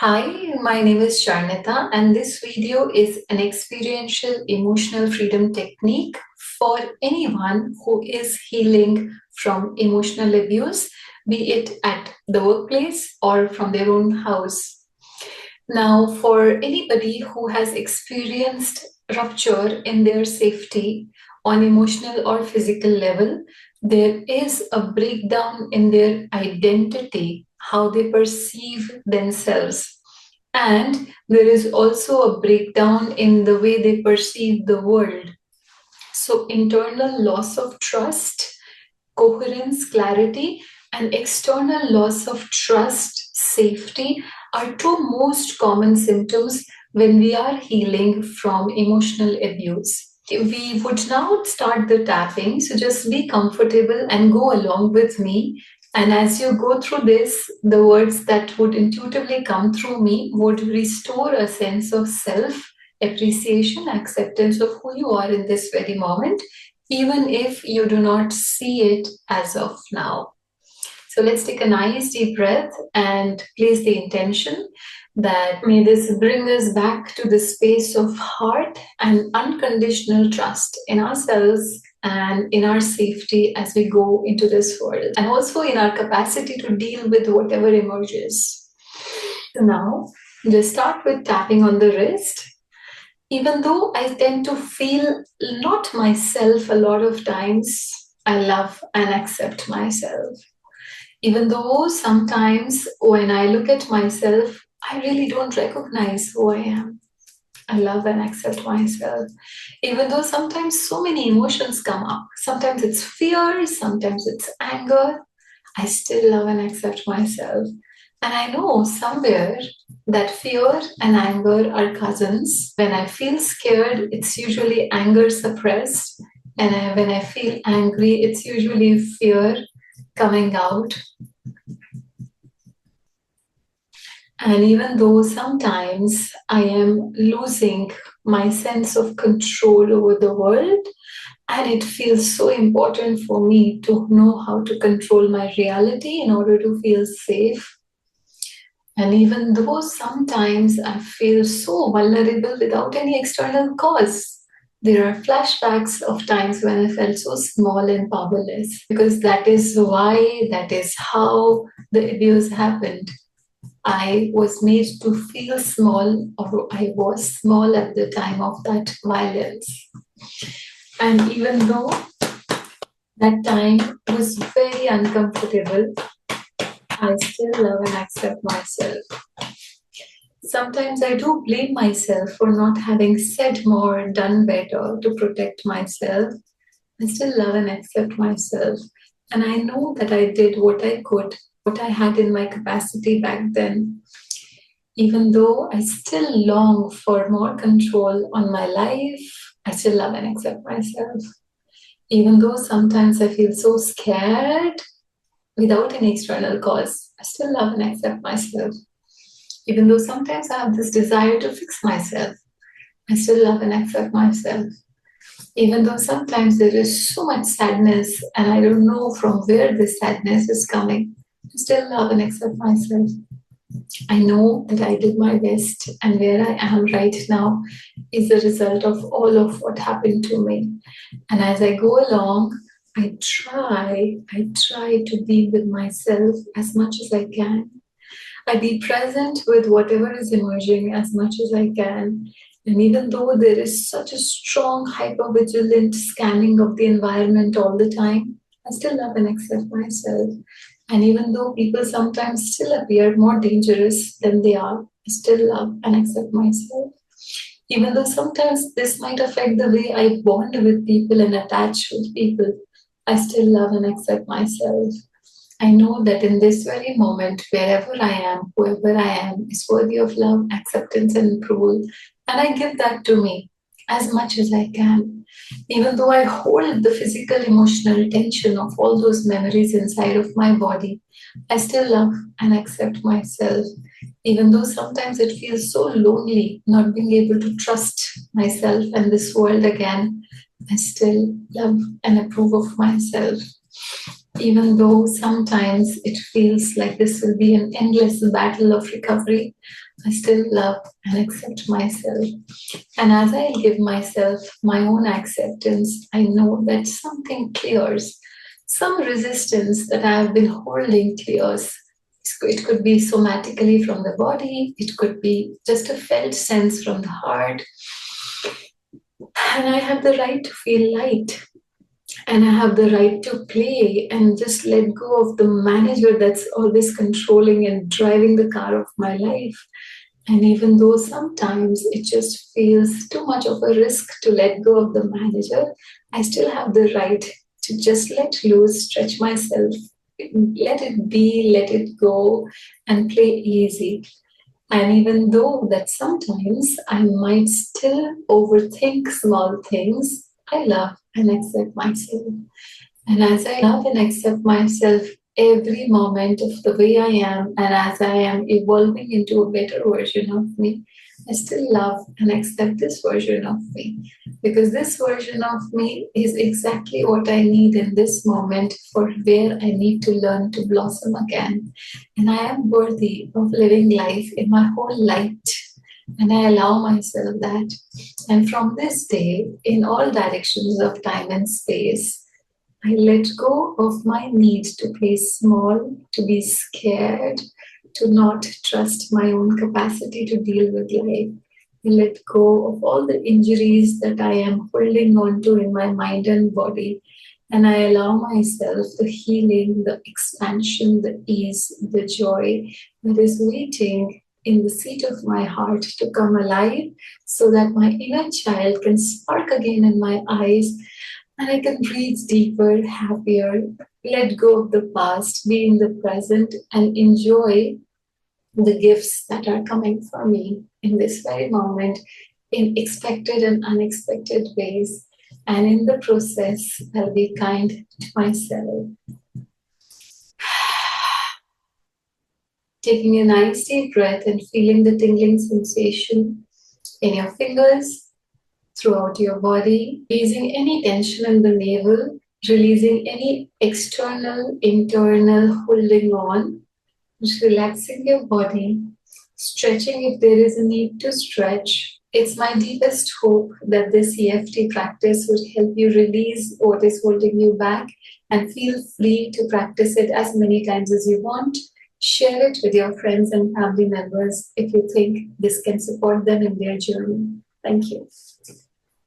Hi, my name is Sharnita, and this video is an experiential emotional freedom technique for anyone who is healing from emotional abuse, be it at the workplace or from their own house. Now, for anybody who has experienced rupture in their safety on emotional or physical level, there is a breakdown in their identity, how they perceive themselves. And there is also a breakdown in the way they perceive the world. So, internal loss of trust, coherence, clarity, and external loss of trust, safety are two most common symptoms when we are healing from emotional abuse. We would now start the tapping, so just be comfortable and go along with me. And as you go through this, the words that would intuitively come through me would restore a sense of self appreciation, acceptance of who you are in this very moment, even if you do not see it as of now. So let's take a nice deep breath and place the intention that may this bring us back to the space of heart and unconditional trust in ourselves and in our safety as we go into this world, and also in our capacity to deal with whatever emerges. So now, just start with tapping on the wrist. Even though I tend to feel not myself a lot of times, I love and accept myself. Even though sometimes when I look at myself, I really don't recognize who I am. I love and accept myself. Even though sometimes so many emotions come up, sometimes it's fear, sometimes it's anger, I still love and accept myself. And I know somewhere that fear and anger are cousins. When I feel scared, it's usually anger suppressed. And when I feel angry, it's usually fear coming out. And even though sometimes I am losing my sense of control over the world, and it feels so important for me to know how to control my reality in order to feel safe. And even though sometimes I feel so vulnerable without any external cause, there are flashbacks of times when I felt so small and powerless, because that is why, that is how the abuse happened. I was made to feel small, or I was small at the time of that violence. And even though that time was very uncomfortable, I still love and accept myself. Sometimes I do blame myself for not having said more, done better to protect myself. I still love and accept myself. And I know that I did what I could, what I had in my capacity back then. Even though I still long for more control on my life, I still love and accept myself. Even though sometimes I feel so scared without any external cause, I still love and accept myself. Even though sometimes I have this desire to fix myself, I still love and accept myself. Even though sometimes there is so much sadness and I don't know from where this sadness is coming, I still love and accept myself. I know that I did my best, and where I am right now is the result of all of what happened to me. And as I go along, I try to be with myself as much as I can. I be present with whatever is emerging as much as I can. And even though there is such a strong hypervigilant scanning of the environment all the time, I still love and accept myself. And even though people sometimes still appear more dangerous than they are, I still love and accept myself. Even though sometimes this might affect the way I bond with people and attach with people, I still love and accept myself. I know that in this very moment, wherever I am, whoever I am, is worthy of love, acceptance, and approval. And I give that to me as much as I can. Even though I hold the physical, emotional tension of all those memories inside of my body, I still love and accept myself. Even though sometimes it feels so lonely not being able to trust myself and this world again, I still love and approve of myself. Even though sometimes it feels like this will be an endless battle of recovery, I still love and accept myself. And as I give myself my own acceptance, I know that something clears, some resistance that I have been holding clears. It could be somatically from the body, it could be just a felt sense from the heart. And I have the right to feel light, and I have the right to play and just let go of the manager that's always controlling and driving the car of my life. And even though sometimes it just feels too much of a risk to let go of the manager, I still have the right to just let loose, stretch myself, let it be, let it go, and play easy. And even though that sometimes I might still overthink small things, I love and accept myself. And as I love and accept myself every moment of the way I am, and as I am evolving into a better version of me, I still love and accept this version of me. Because this version of me is exactly what I need in this moment for where I need to learn to blossom again. And I am worthy of living life in my whole light. And I allow myself that. And from this day, in all directions of time and space, I let go of my need to play small, to be scared, to not trust my own capacity to deal with life. I let go of all the injuries that I am holding on to in my mind and body. And I allow myself the healing, the expansion, the ease, the joy that is waiting in the seat of my heart to come alive so that my inner child can spark again in my eyes and I can breathe deeper, happier, let go of the past, be in the present, and enjoy the gifts that are coming for me in this very moment in expected and unexpected ways. And in the process, I'll be kind to myself. Taking a nice deep breath and feeling the tingling sensation in your fingers, throughout your body, releasing any tension in the navel, releasing any external, internal holding on, just relaxing your body, stretching if there is a need to stretch. It's my deepest hope that this EFT practice would help you release what is holding you back and feel free to practice it as many times as you want. Share it with your friends and family members if you think this can support them in their journey. Thank you.